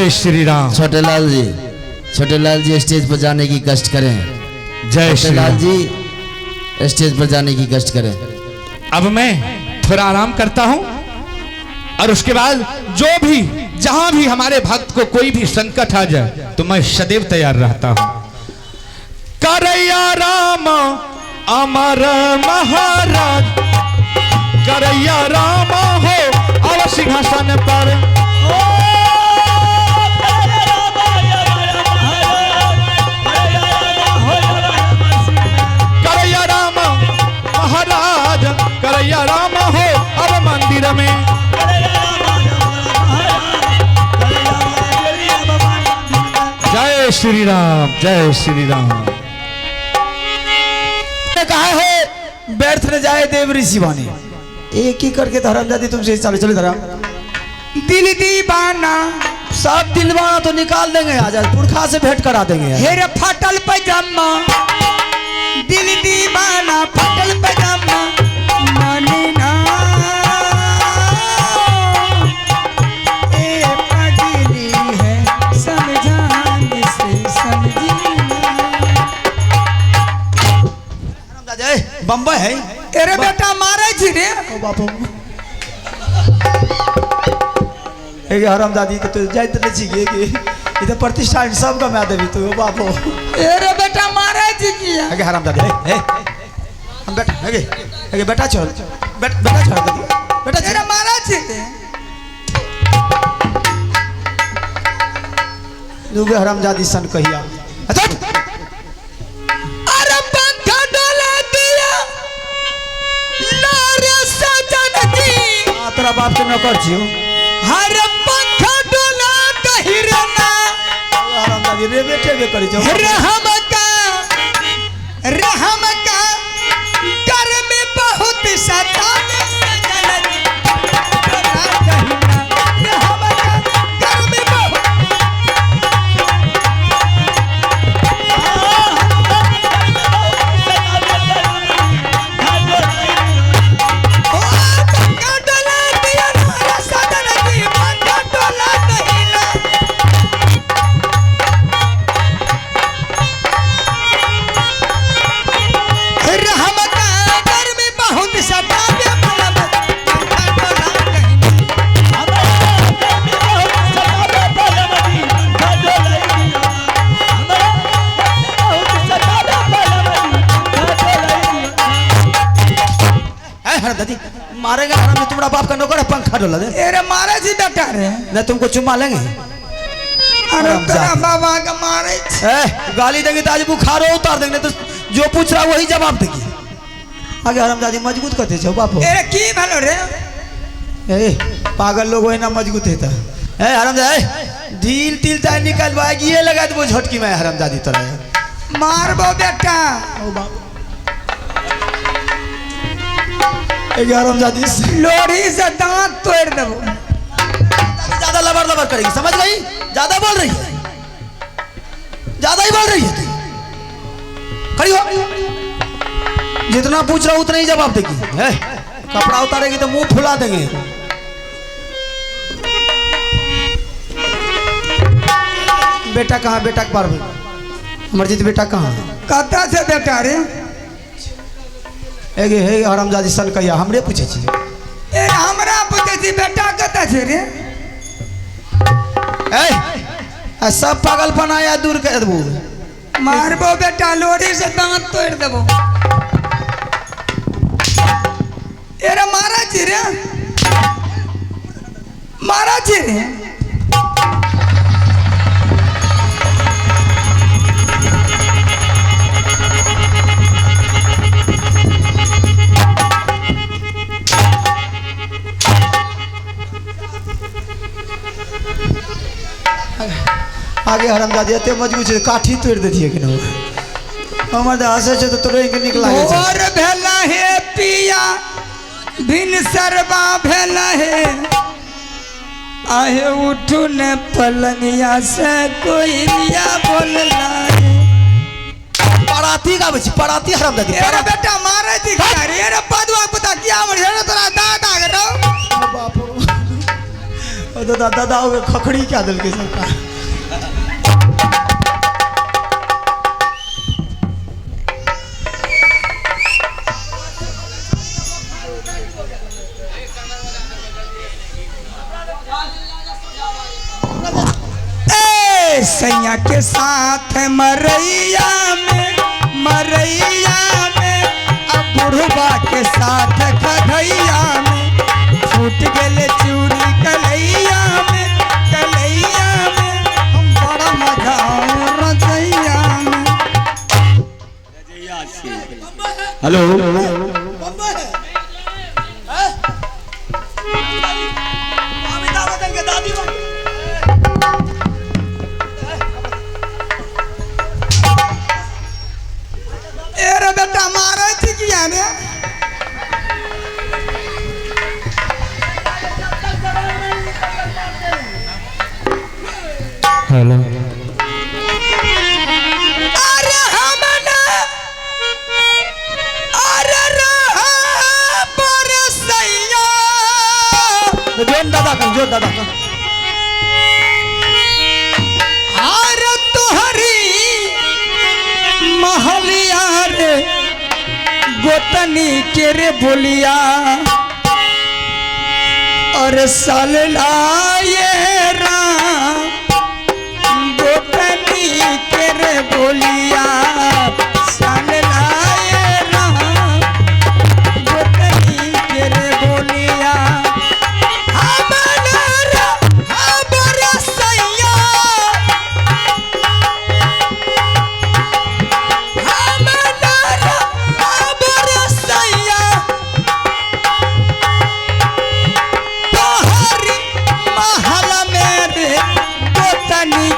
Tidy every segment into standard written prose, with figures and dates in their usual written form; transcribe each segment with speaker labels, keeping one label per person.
Speaker 1: जय श्री राम।
Speaker 2: छोटे लाल जी स्टेज पर जाने की कष्ट करें।
Speaker 1: जय श्री
Speaker 2: लाल जी स्टेज पर जाने की कष्ट करें।
Speaker 1: अब मैं थोड़ा आराम करता हूं और उसके बाद जो भी जहां भी हमारे भक्त को कोई भी संकट आ जाए तो मैं सदैव तैयार रहता हूं। करैया राम अमर महाराज, करैया राम हो अब सिंहासन पर। करैया राम महाराज, करैया राम हो अब मंदिर में। जय श्री राम, जय श्री राम।
Speaker 3: कहा है व्यर्थ न जाए देव ऋषि वाणी। एक ही करके धर्म जाती तुमसे चलो चलो धर्म। दिल दीवाना सब दिलवाना तो निकाल देंगे, आज पुरखा से भेंट करा देंगे। हेरे फटल पैजामा दिल दीवाना फटल पैजामा माने ना ए पगली है समझाने से समझी ना। बम्बई है अरे बेटा मारे छी रे बापू एक हरामजादी के तो जाइत नहीं छी के इधर प्रतिष्ठा सब का मैं देवी तो बापू अरे बेटा मारे छी की आगे हरामजादी ए हम बेटा आगे बेटा छोड़ बेटा छोड़ दे बेटा तेरा मारा छी दुगे हरामजादी सन कहिया। अच्छा अरे पंखा डोला दिया लारे सजन जी तेरा बाप के नौकर छियो। हर पंखा डोला दहिरना हरामजादी रे बेटे बे करी जो रहम का घर में बहुत सताने सजन रहम का घर में बहुत मारेगा हराम में तुम्हारा बाप का नौकर है पंखा डोला दे। अरे मारे जी बेटा रे न तुमको चुम्मा लेंगे। अरे तेरा बाबा का मारे गाली देंगे तो आज बुखार उतार देंगे तो जो पूछ रहा वही जवाब देगी। आगे हरामजादी मजबूत करते छो बापू। अरे की भलो रे ए पागल लोग वही ना मजबूत है ए हरामजादी ढील ढील ताई निकलवाएगी ये लगा दे वो झटकी में हरामजादी तरह मारबो बेटा ओ बाप हरामजादी लोरी से दांत तोड़ देबो। ज्यादा लबर लबर करेगी समझ गई, ज्यादा बोल रही है, ज्यादा ही बोल रही है तू। खड़ी हो जितना पूछ रहा उतना ही जवाब देगी। कपड़ा उतारेगी तो मुंह फुला देंगे। बेटा कहाँ बेटा के पार अमरजीत बेटा कहाँ कहता से बेटा रे एगे हे हरामजादी सन कहिया हमरे पूछे छी। ए हमरा पूछे छी बेटा कता छे रे ए सब पागलपन आया दूर कर देबो मारबो बेटा लोरी से दांत तोड़ देबो। एरा मारा छी रे मारा छी रे आगे हरामजादी एते मजबूत है काठी तोड़ देती है कि न हमर हंसे छै तो तोरे के निक लागे छै। और भेला हे पिया बिन सरबा भेला हे आहे उठू ने पलंगिया से कोई लिया बोलला पराती का बची पराती हरामजादी अरे बेटा मारे थी अरे अरे पदवा पता क्या मर तोरा दादा के बाप दादा दादा हो खखड़ी क्या दिल के सरकार सैया के साथ मरैया में अब बुढ़वा के साथ खगैया में फूट गले चूड़ी कलैया में हम बड़ा मजा रजैया में।
Speaker 2: हेलो
Speaker 3: बेटा मारा थी किया ने
Speaker 1: हेलो
Speaker 3: अरे हमने अरे रहा बरसैया जोन दादा का अरे तुहरी महलिया रे गोतनी के रे बोलिया और साल लाए राम गोतनी के रे बोलिया साल लाए राम गोतनी के रे बोलिया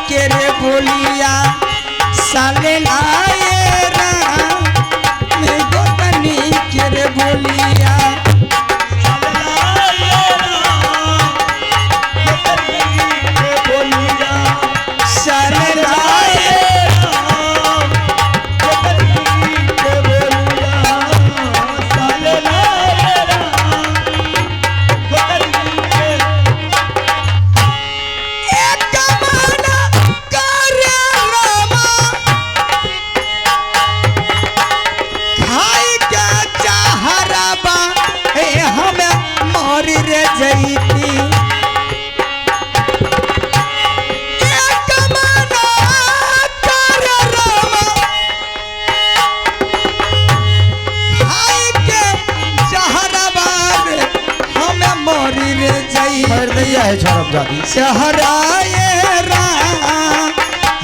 Speaker 3: के रे बोलिया साले लाए राम गोतनी के रे बोलिया साले लाए रे जईती मोरी रे जई
Speaker 2: दैया है छोरब जाती
Speaker 3: सहराए राम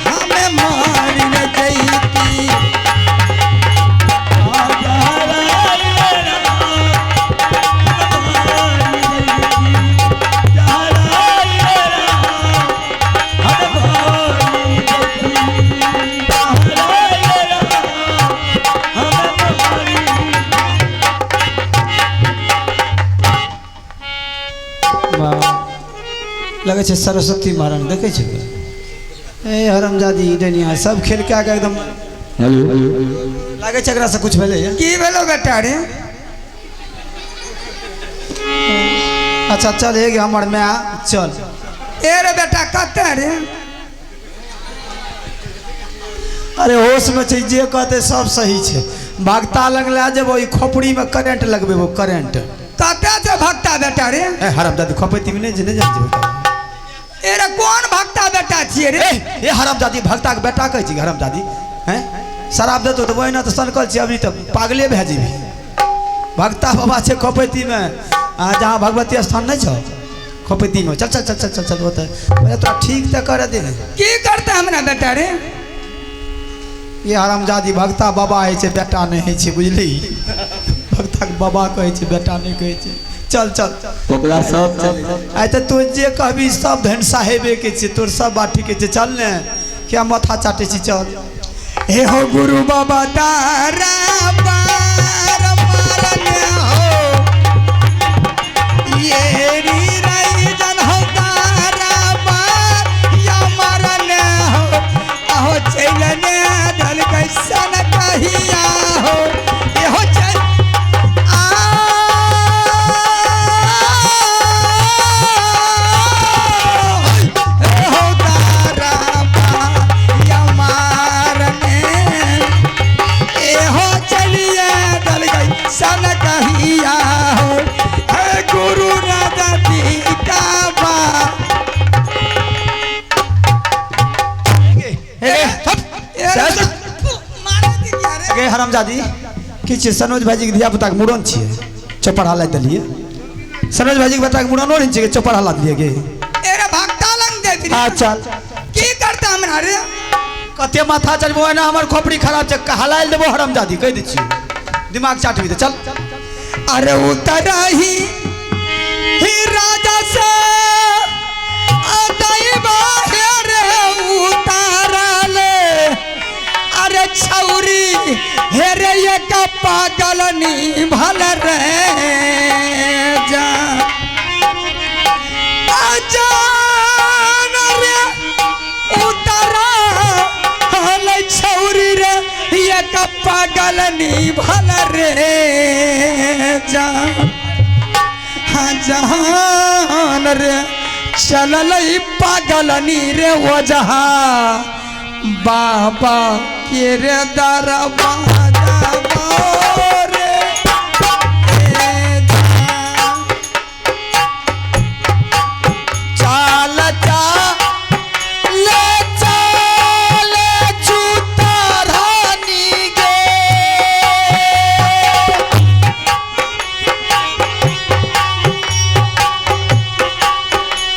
Speaker 3: हमें मोरी रे जईती लगे छे सरस्वती महाराज देखे छे ए हरमजादी डनिया सब खेल के आके एकदम
Speaker 2: हेलो
Speaker 3: लगे छे एकरा से कुछ भेले की भेलो बेटा रे अच्छा चल हे हमर में आ चल ए रे बेटा कते रे अरे होश में छे जे कहते सब सही छे भक्ता लग ला जेबो ई खोपड़ी में करंट लगबेबो करंट कते छे भक्ता बेटा रे ए हरमजादी खोपड़ी में नहीं जान जेबो एरा कौन भक्ता बेटा छिए रे ए हरामजादी भक्ता के बेटा कहै छी हरामजादी हैं शराब देतो तो वही ना तो सनकल छी अभी तो पागले भे जेबी भक्ता बाबा छे खोपैती में जहां भगवती स्थान नहीं छ खोपैती में चल चल चल चल चल होता पहले तो ठीक तो कर दे की करता हमरा बेटा रे ये हरामजादी भक्ता बाबा है छे बेटा नहीं है छे बुझली भक्ता के बाबा कहै छे बेटा नहीं कहै छे चल चल
Speaker 2: पोकला सब चल
Speaker 3: आय त तू जे कहबी सब धन साहेबे के छे तोर सब बाटी के छे चल ने क्या माथा चाटे छी चल हे हो गुरु बाबा तारा पार मारने हो ये री रई जन हो तारा पार या मारने हो आहो चलने धल कैसन कहिया हो ये हो चल
Speaker 4: सन कहिया हो है गुरु राजा जी का बा
Speaker 3: गे हरामजादी किछ सनोज भाईजी के धिया पुता के मुड़न छिए चौपर हालत दिलिए सनोज भाईजी के बता के मुड़न नहीं छिए चौपर हालत दिए गे
Speaker 4: एरे भक्ता लंग दे दी
Speaker 3: हां चल
Speaker 4: की करता हमरा रे
Speaker 3: कते माथा चढ़बो है ना हमर खोपड़ी खराब छ हलाल देबो हरामजादी कह दै छी दिमाग चाटबी दे चल
Speaker 4: अरे उतरही ही राजा से अदई बाहर उतारले अरे छौरी हेरे ये का पागल नी भल रे जा अजान रे उतरा हल छौरी रे ये का पागल नी भल रे जा हाँ जहान रे चलल पागल नी रे वजहा बाबा के रे दरबार रे
Speaker 3: चाल ले चाल जूता रानी गे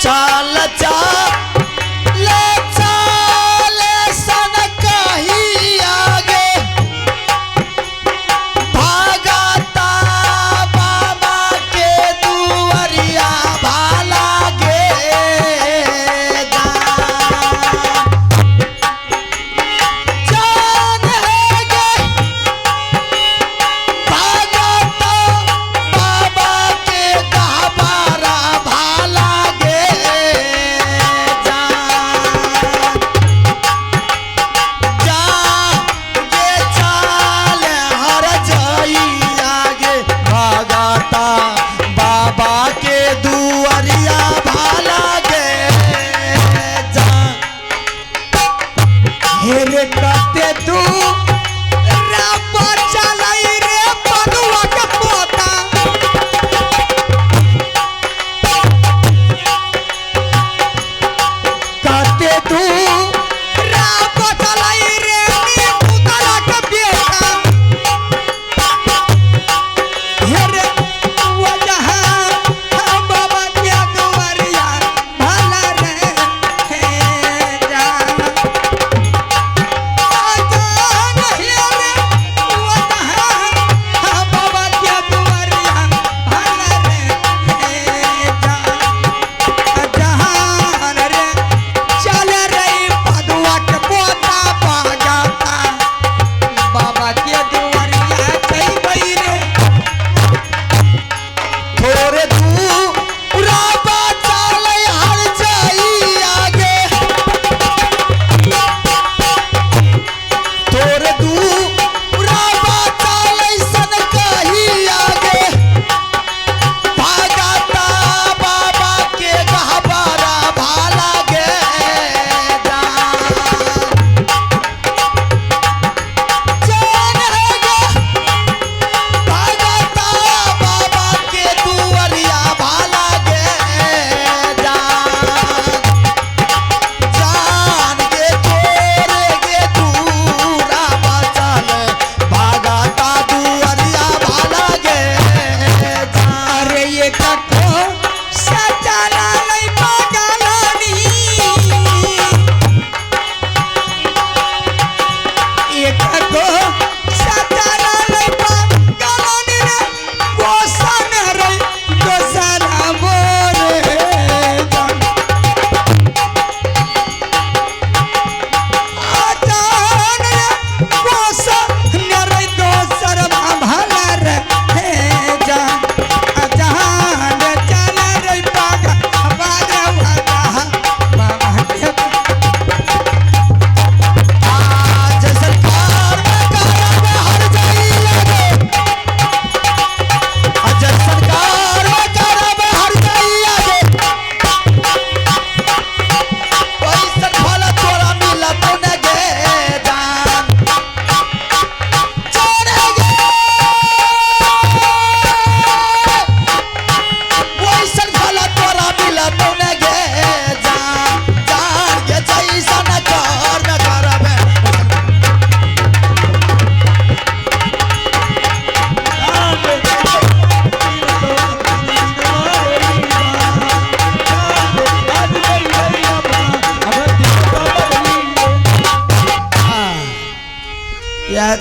Speaker 3: चाल ले चाल सन कही आगे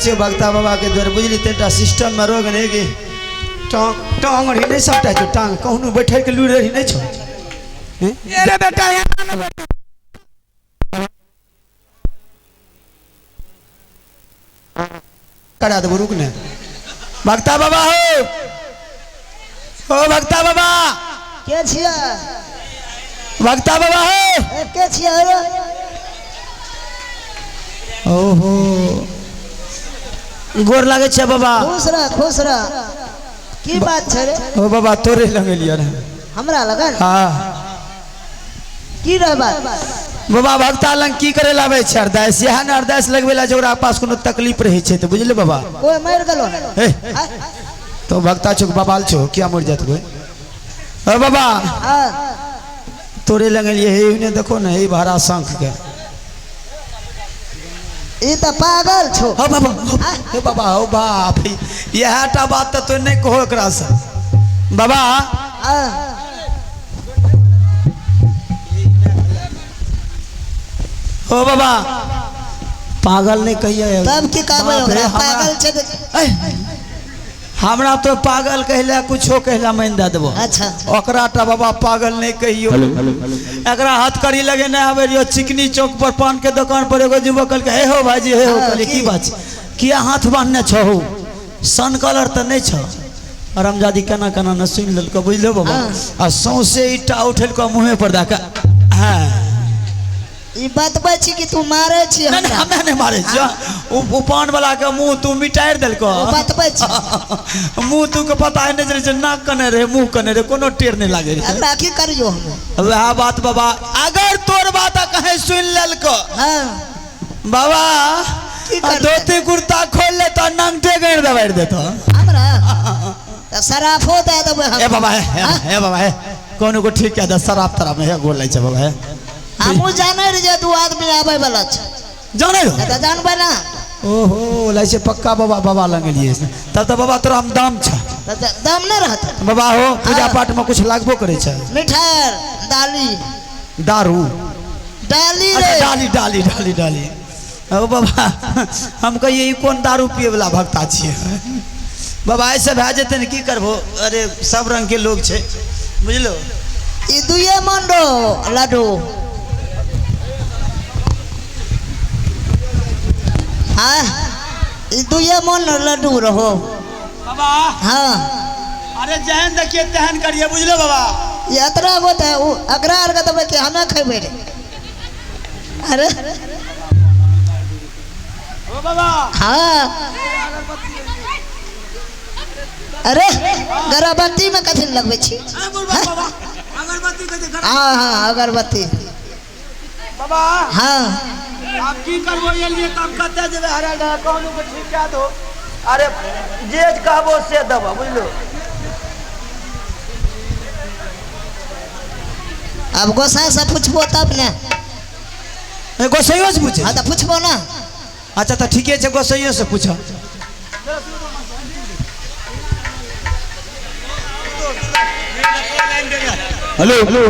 Speaker 3: छे भक्ता बाबा के द्वार बुझली तेटा सिस्टम में रोग नहीं कि टांग रही नहीं सकता छो टांग कहूँ बैठे के लूर रही नहीं छो
Speaker 4: अरे बेटा यहाँ ना बेटा
Speaker 3: करा दो रुक ने भक्ता बाबा हो भक्ता बाबा
Speaker 5: के छिया
Speaker 3: भक्ता बाबा हो
Speaker 5: के छिया रे
Speaker 3: ओहो गोर लागे छे बाबा
Speaker 5: खुश रह की बात छे रे
Speaker 3: ओ बाबा तोरे लगे लिया रे
Speaker 5: हमरा लगन
Speaker 3: हां
Speaker 5: की रे बात
Speaker 3: बाबा भक्ता लंग की करे लावे छे अरदास यहां न अरदास लगवेला जोरा पास कोनो तकलीफ रहे छे तो बुझले बाबा
Speaker 5: कोई मर गेलो
Speaker 3: ए तो भक्ता चुक बाबाल छो क्या मर जात कोई ओ बाबा
Speaker 5: हां
Speaker 3: तोरे लगे लिए हे ने देखो ना हे भारा शंख के
Speaker 5: ई त पागल छो
Speaker 3: हो बाबा हे बाबा हो बाप यहटा बात तो नहीं कहो एकरा से बाबा
Speaker 5: हां
Speaker 3: ओ बाबा पागल नहीं कहिए
Speaker 5: तब की कहबे ओकरा पागल छे
Speaker 3: हमरा तो पागल कहला कुछो कहला मान दे देबो
Speaker 5: अच्छा
Speaker 3: ओकरा टा बाबा पागल नहीं कहियो एकरा हाथ करी लगे नहीं आवे रियो चिकनी चौक पर पान के दुकान पर एगो युवक कहल हे हो भाजी हे हो कहले की बात किया हाथ बांधने छो सन कलर त नहीं छो रमजादी केना केना न सुन ललको बुझलो बाबा आ सौसे ईटा उठल को मुंह पर दाका हां
Speaker 5: ई बतबै छी कि तू मारे छी
Speaker 3: नहीं हमें नहीं मारे छी उ पान वाला के मुंह तू मिटार देलको
Speaker 5: बतबै छी
Speaker 3: मुंह तू के पता है नहीं जे नाक कने रे मुंह कने रे कोनो टेर नहीं लागे रे
Speaker 5: हमरा की करियो हम
Speaker 3: वह बात बाबा अगर तोर बात कहे सुन ललको
Speaker 5: हां
Speaker 3: बाबा
Speaker 5: की कर
Speaker 3: धोती कुर्ता खोल ले तो नंगटे गड़ दबाड़ देतो
Speaker 5: हमरा त सराफो दे देबै हम
Speaker 3: ए बाबा हे बाबा हे कोनो को ठीक है द शराब तरह में है गोल लै छ बाबा
Speaker 5: हमू जाने रे जे दू आदमी आबै वाला छ
Speaker 3: जाने हो
Speaker 5: त जानबै ना
Speaker 3: ओहो लै से पक्का बाबा बाबा लंग लिए तब तो बाबा तोरा हम दाम छ
Speaker 5: त दम न रहत
Speaker 3: बाबा हो पूजा पाठ में कुछ लागबो करे छ
Speaker 5: मिठार दाली
Speaker 3: दारू
Speaker 5: डाली रे
Speaker 3: अच्छा डाली डाली डाली डाली ओ बाबा हम कहिए ई कौन दारू पिए वाला भक्ता छिए बाबा ऐसे भए जेते न की करबो अरे सब रंग के लोग छे बुझलो
Speaker 5: ई दुए मंडो लड्डू हाँ ई दुए मन लड्डू रहो
Speaker 3: बाबा
Speaker 5: हाँ
Speaker 3: अरे जहन देखिए तहन करिए बुझलो बाबा
Speaker 5: यात्रा को तो अग्रार का तो के हमें खेबे रे अरे
Speaker 3: ओ बाबा
Speaker 5: हाँ अरे गर्भवती में कथी लगबे छी
Speaker 3: बाबा अगरबत्ती के
Speaker 5: हाँ हाँ अगरबत्ती
Speaker 3: बाबा
Speaker 5: हाँ
Speaker 3: आप की करबो ये लिए काम करते जेबे हरा गा कोनो को ठीक क्या दो अरे जेज कहबो से दबो बुझलो
Speaker 5: अब गोसाई से पूछबो तब ने
Speaker 3: ए गोसैयो से पूछे
Speaker 5: हाँ तो पूछबो ना
Speaker 3: अच्छा तो ठीके छे गोसैयो से पूछो hello hello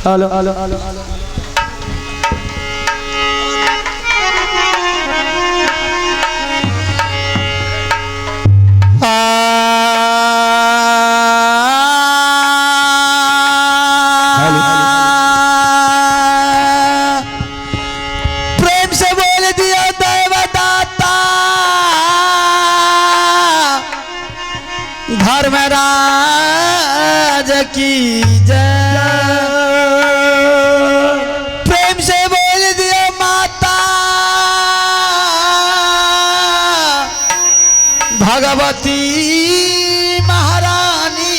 Speaker 3: hello hello hello hello प्रेम से बोल दिया देवदाता धर्मराज की जय प्रेम से बोल दिया माता भगवती महारानी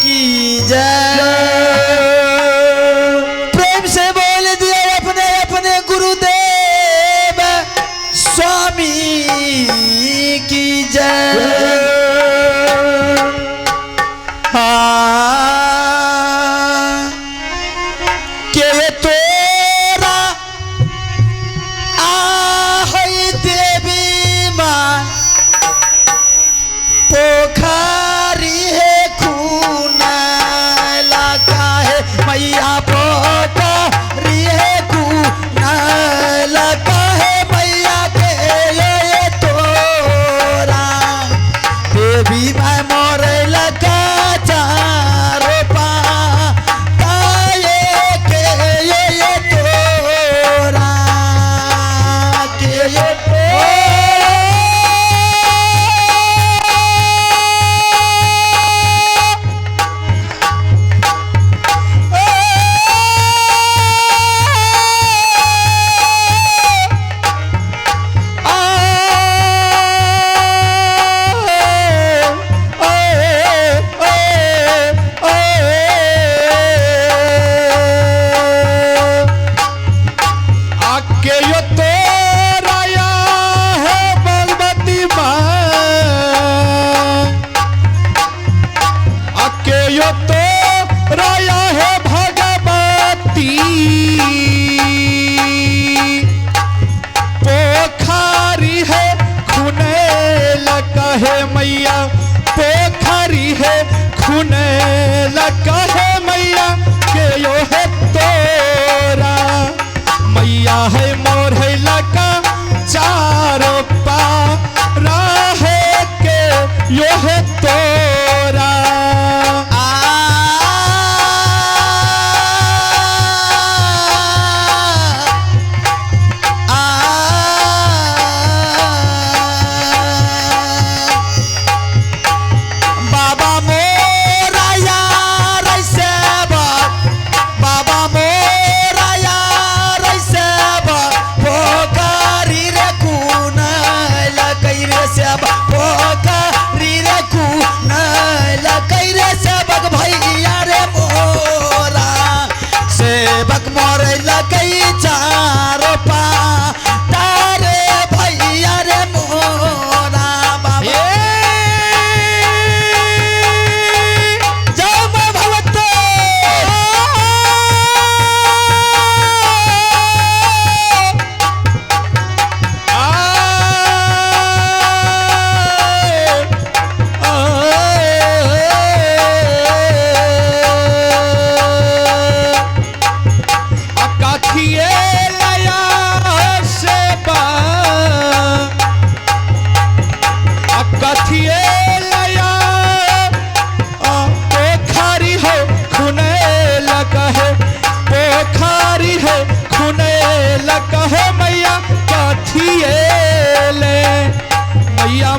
Speaker 3: की जय प्रेम से बोल दिया अपने अपने गुरुदेव स्वामी की जय के तोरा आहै देवी माँ पोखर
Speaker 1: यो तो राया है भगवती पोखरी है खुने लगा है मैया पोखरी है खुने लगा है मैया के यो है तोरा मैया है मोर है लगा चारों पारा है के यो है तोरा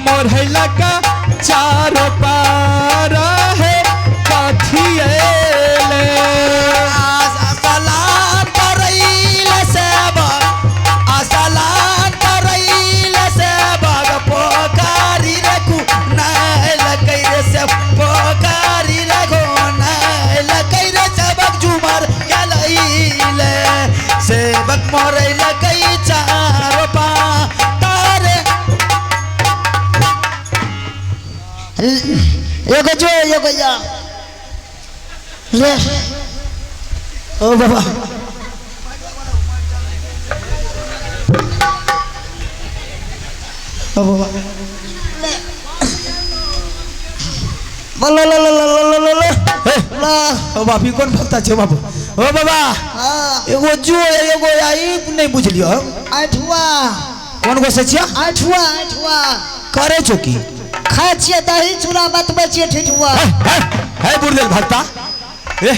Speaker 1: मोर है लगा चारों पारा है काठिए ले
Speaker 3: आसलान करैल सेबा आसलान करैल सेबा पोकारी रे कु नाय लकै रे से पोकारी रे गो नाय लकै रे सबक जुमर गलैले सेबक मोरै लकै चारों पा
Speaker 5: एगो जो एगो जा ले
Speaker 3: ओ बाबा ओ बाबा
Speaker 5: बोलो लो लो लो लो लो लो ला
Speaker 3: ओ बाबी कौन भक्ता छे बाबू ओ बाबा
Speaker 5: हां
Speaker 3: एगो जो एगो आई नहीं बुझलियो
Speaker 5: आठवा
Speaker 3: कौन को सचिया
Speaker 5: आठवा
Speaker 3: करे चुकी
Speaker 5: खाए छिए दही चूड़ा बतबै छिए ठिठुआ
Speaker 3: है बुरदेल भक्ता ए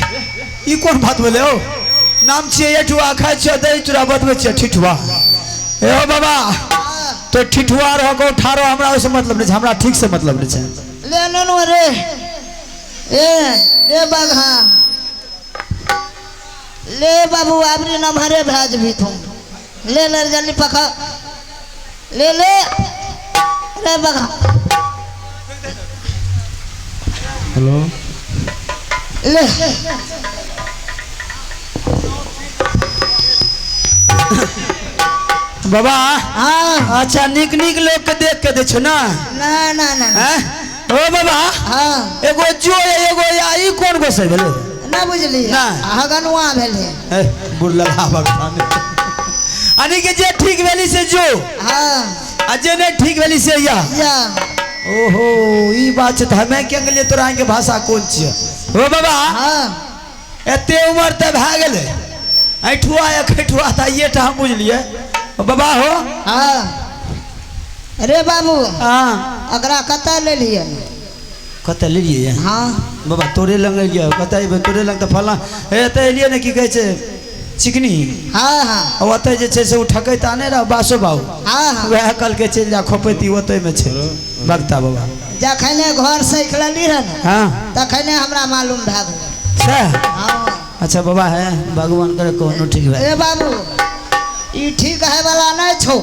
Speaker 3: ई कौन बात बोले हो नाम छिए एठुआ खाए छिए दही चूड़ा बतबै छिए ठिठुआ ए ओ बाबा तो ठिठुआ रहो को ठारो हमरा ओसे मतलब नहीं हमरा ठीक से मतलब नहीं छै
Speaker 5: ले ननु रे ए बघा ले बाबू आबरी न भरे भाज भी तुम ले ले जल्दी पका ले ले रे बघा
Speaker 1: हेलो
Speaker 5: ले
Speaker 3: बाबा
Speaker 5: हाँ
Speaker 3: अच्छा निक निक लोग के देख के दे छो ना
Speaker 5: ना ना ना
Speaker 3: हैं ओ बाबा
Speaker 5: हाँ
Speaker 3: एगो जो एगो आई कौन को से भेले
Speaker 5: ना बुझली
Speaker 3: ना।
Speaker 5: हगनुआ भेले
Speaker 3: ए बुरला भगवान अनी के जे ठीक वेली से जो
Speaker 5: हाँ
Speaker 3: अजे ने ठीक वेली से या ओहो ई बात है हमें के लिए तोरा के भाषा कौन छिए ओ बाबा
Speaker 5: हाँ
Speaker 3: एते उम्र त भ गेले ऐठुआ या खैठुआ त ये त हम बुझलिए ओ बाबा हो
Speaker 5: हाँ रे बाबू
Speaker 3: हां
Speaker 5: अगरा कता ले लिए
Speaker 3: कते ले लिए
Speaker 5: हाँ
Speaker 3: बाबा तोरे लंग लिया कते तोरे लंग त फला एते लिए ने की कहै छै चिकनी
Speaker 5: हाँ हाँ
Speaker 3: ओते जे छै से उठकै त आने रह बासो बाऊ
Speaker 5: हाँ हाँ
Speaker 3: वह कल के चल जा खोपैती ओते में छै भक्ता बाबा
Speaker 5: जखने घर से निकलली रह न
Speaker 3: हां
Speaker 5: तखने हमरा मालूम भए गेल
Speaker 3: से
Speaker 5: हाँ
Speaker 3: अच्छा बाबा है भगवान करे कोनो ठीक है
Speaker 5: ए बाबू ई ठीक है वाला नहीं छो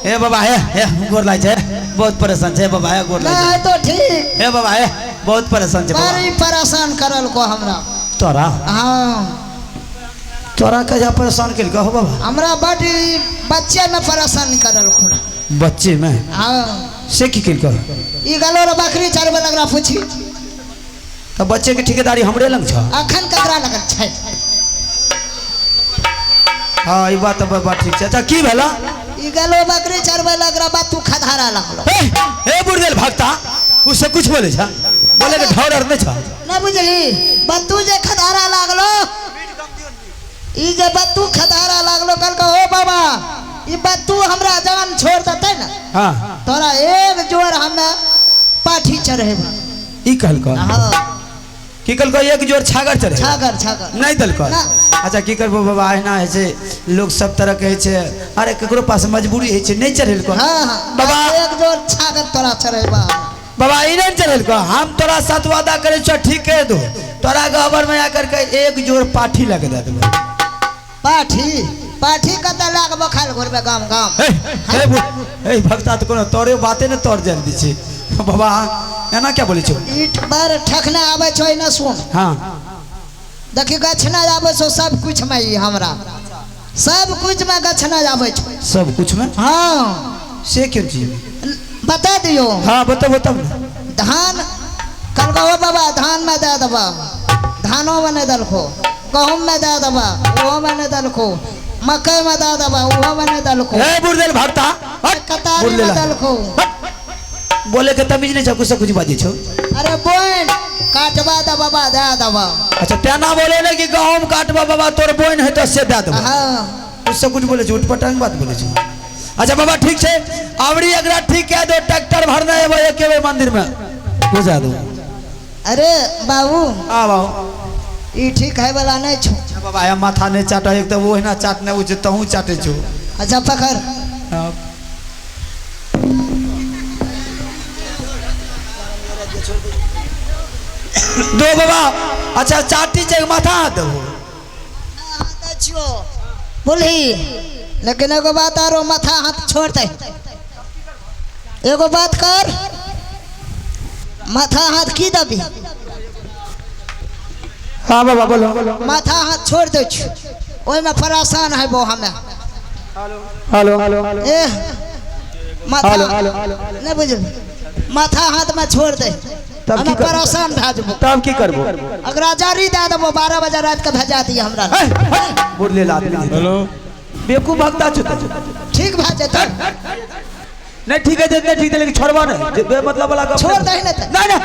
Speaker 3: ए बाबा है गोर लाग छै बहुत परेशान छै बाबा है गोर लाग
Speaker 5: नहीं तो ठीक
Speaker 3: ए बाबा है बहुत परेशान छै बाबा
Speaker 5: बड़ी परेशान करल को हमरा
Speaker 3: तोरा
Speaker 5: हाँ
Speaker 3: तोरा कजा परेशान केल हो बाबा
Speaker 5: हमरा बड़ी बच्चे में परेशान करल खुड़ा
Speaker 3: बच्चे में
Speaker 5: हाँ
Speaker 3: से की केल कर
Speaker 5: ई गलो रे बकरी चरबे लगरा पूछी
Speaker 3: तो बच्चे के ठेकेदारी हमरे लग छ।
Speaker 5: अखन ककरा लगल छै?
Speaker 3: हाँ ई बात तो बात ठीक है। अच्छा की भेला?
Speaker 5: ई गेलो बकरी चरबै लगरा बात तू खधारा लगलो।
Speaker 3: हे बुढ़ेल भक्ता कुछ से कुछ बोले छ, बोले के ढौर और नहीं छ।
Speaker 5: नहीं बुझली बत्तू जे खधारा लागलो, ई जे बत्तू खधारा लागलो कल को ओ बाबा ई बत्तू हमरा जान छोड़ देते ना।
Speaker 3: हाँ
Speaker 5: तोरा एक जोर हमें पाठी चढ़ेबा।
Speaker 3: ई कहल को
Speaker 5: हाँ
Speaker 3: की कहल को एक जोर छागर चढ़े
Speaker 5: छागर छागर
Speaker 3: नहीं दल को।
Speaker 5: ना।
Speaker 3: अच्छा की करबो बाबा एना है से लोग सब तरह के छे, अरे केकरो पास मजबूरी है छे नहीं चढ़ेल को।
Speaker 5: हाँ हाँ
Speaker 3: बाबा
Speaker 5: एक जोर छागर तोरा चढ़ेबा।
Speaker 3: बाबा ई नहीं चढ़ेल को, हम तोरा साथ वादा करे छ ठीक कह दो, तोरा गबर में आकर के एक जोर पाठी लग दे देबो।
Speaker 5: पाठी पाठी कत लाग बखाल घरबे गाम गाम।
Speaker 3: हे भक्ता तो कोनो तोरे बाते ने तोर जल्दी छे बाबा एना क्या बोले छो?
Speaker 5: ईट बार ठखना आवे छो न सुन।
Speaker 3: हाँ
Speaker 5: देखी गछना आवे छो सब कुछ में ई हमरा सब कुछ में गछना आवे छो
Speaker 3: सब कुछ में।
Speaker 5: हाँ
Speaker 3: से क्यों चीज
Speaker 5: बता दियो।
Speaker 3: हाँ बताओ बताओ।
Speaker 5: धान कल कहो बाबा धान में दे दबा, धानों में नहीं दलखो, गहूम में दे दबा वो में नहीं दलखो, मकई में दे दबा वो में नहीं दलखो,
Speaker 3: हे बुढ़ेल भक्ता
Speaker 5: कतारी में दलखो।
Speaker 3: बोले के तमीज नहीं छ, कुछ से कुछ बाजी छो।
Speaker 5: अरे बोन काटवा द बाबा दे दबा।
Speaker 3: अच्छा तेना बोले ना कि गहूम काटबा बाबा तोर बोन है तो से दे दबा।
Speaker 5: हाँ
Speaker 3: कुछ से कुछ बोले झूठ पटांग बात बोले छो। अच्छा बाबा ठीक छे, आवड़ी अगरा ठीक कह दो, ट्रैक्टर भरना है वो एक के मंदिर में बुझा दो।
Speaker 5: अरे बाबू
Speaker 3: आ बाबू
Speaker 5: ई ठीक है वाला नहीं छो।
Speaker 3: बाबा या माथा ने चाटा एक तो वो है ना चाटने वो तहू चाटे छो।
Speaker 5: अच्छा पकड़
Speaker 3: दो बाबा। अच्छा चाटी चे माथा हाथ दो
Speaker 5: बोली लेकिन एगो बात आरो माथा हाथ छोड़ दे। एगो बात कर माथा हाथ की दबी।
Speaker 3: हाँ बाबा बोलो।
Speaker 5: माथा हाथ छोड़ दे ओई में परेशान है वो हमें।
Speaker 3: हेलो हेलो
Speaker 5: ए माथा नहीं बुझल माथा हाथ में छोड़ दे हमें परेशान भे जबो।
Speaker 3: तब की करबो?
Speaker 5: अगर जारी दे देबो 12 बजे रात के भेजा दिए हमरा।
Speaker 3: बुढ़ले आदमी हेलो बेकू भक्ता छुता
Speaker 5: ठीक भे जेते
Speaker 3: नहीं ठीक है जितने ठीक है लेकिन छोड़बा नहीं बे मतलब वाला का
Speaker 5: छोड़ दे नहीं
Speaker 3: नहीं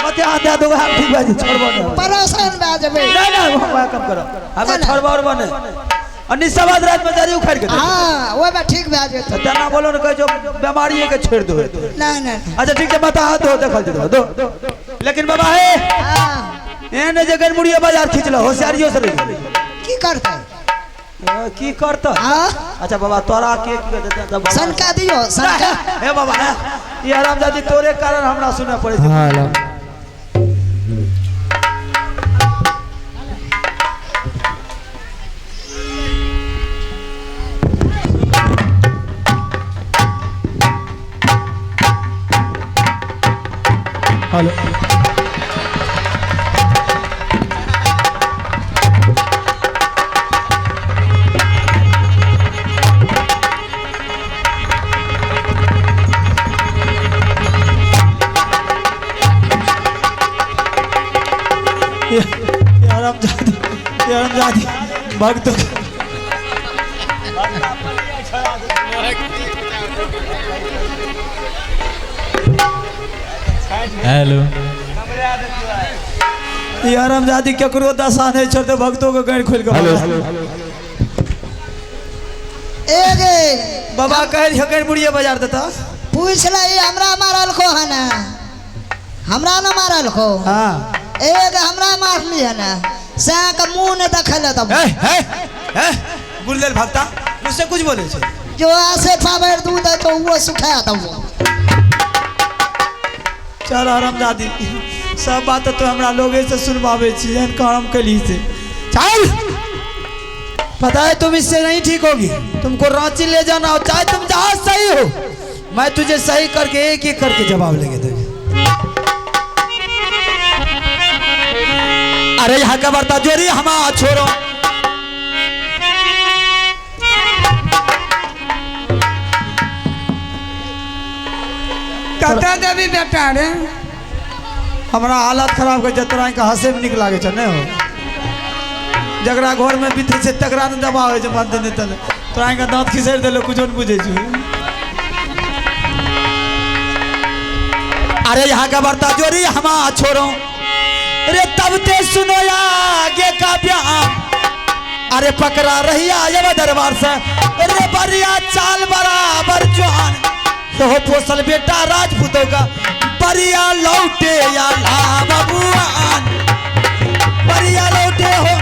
Speaker 3: मत हाथ दे दो हाथ ठीक है छोड़बा नहीं
Speaker 5: परेशान भे जबे।
Speaker 3: नहीं वो कम करो हमें छोड़बा और बने और निशाबाद रात में जारी उखाड़ के।
Speaker 5: हां वो में ठीक भे जेते
Speaker 3: तना बोलो ना जो बीमारी है के छेड़ दो।
Speaker 5: नहीं नहीं
Speaker 3: अच्छा ठीक है मत हाथ धो देखल दो लेकिन बाबा है
Speaker 5: हां
Speaker 3: एने जगह मुड़िया बाजार खींच लो होशियारियों से
Speaker 5: की करते
Speaker 3: की करता।
Speaker 5: हां
Speaker 3: अच्छा बाबा तोरा के की देता बाबा
Speaker 5: सनका दियो सनका।
Speaker 3: हे बाबा ये हरामजादी तोरे कारण हमरा सुने पड़े छे। हां लो हेलो हरामजादी भक्तों
Speaker 1: हेलो
Speaker 3: ये हरामजादी केकरो दशा नहीं छोड़ते भक्तों को गैर खोल के।
Speaker 5: एगे
Speaker 3: बाबा कह गैर बुढ़िया बाजार देता।
Speaker 5: पूछ ले हमरा मारल को है ना हमरा ना मारल को।
Speaker 3: हाँ
Speaker 5: एक हमरा मारली है ना से का मुंह ने देखले तब
Speaker 3: बुलदेल भक्ता मुझसे कुछ बोले छे
Speaker 5: जो ऐसे पावर दूध है तो वो सुखाया था वो।
Speaker 3: चल हरामजादी सब बात तो हमरा लोगे से सुनवावे छी एन काम कली से। चल पता है तुम इससे नहीं ठीक होगी, तुमको रांची ले जाना हो चाहे तुम जहां सही हो, मैं तुझे सही करके एक एक करके जवाब लेंगे तुझे। अरे यहाँ का बर्ता जोरी हम छोड़ो
Speaker 4: कता देवी बेटा रे
Speaker 3: हमारा हालत खराब कर तोरा के हंसे में निक लागे छ नहीं हो जगरा घर में बीते से तकरा न दबा हो बात देने तले तोरा के दांत खिसेर देलो कुछ न बुझे छु अरे यहाँ का बर्ता जोरी हम छोड़ो अरे तब ते सुनो आगे का बयान अरे पकड़ा रही आये दरबार से अरे बरिया चाल बराबर जवान तो पोसल बेटा राजपूतों का बरिया लौटे या ला बबुआन बरिया लौटे हो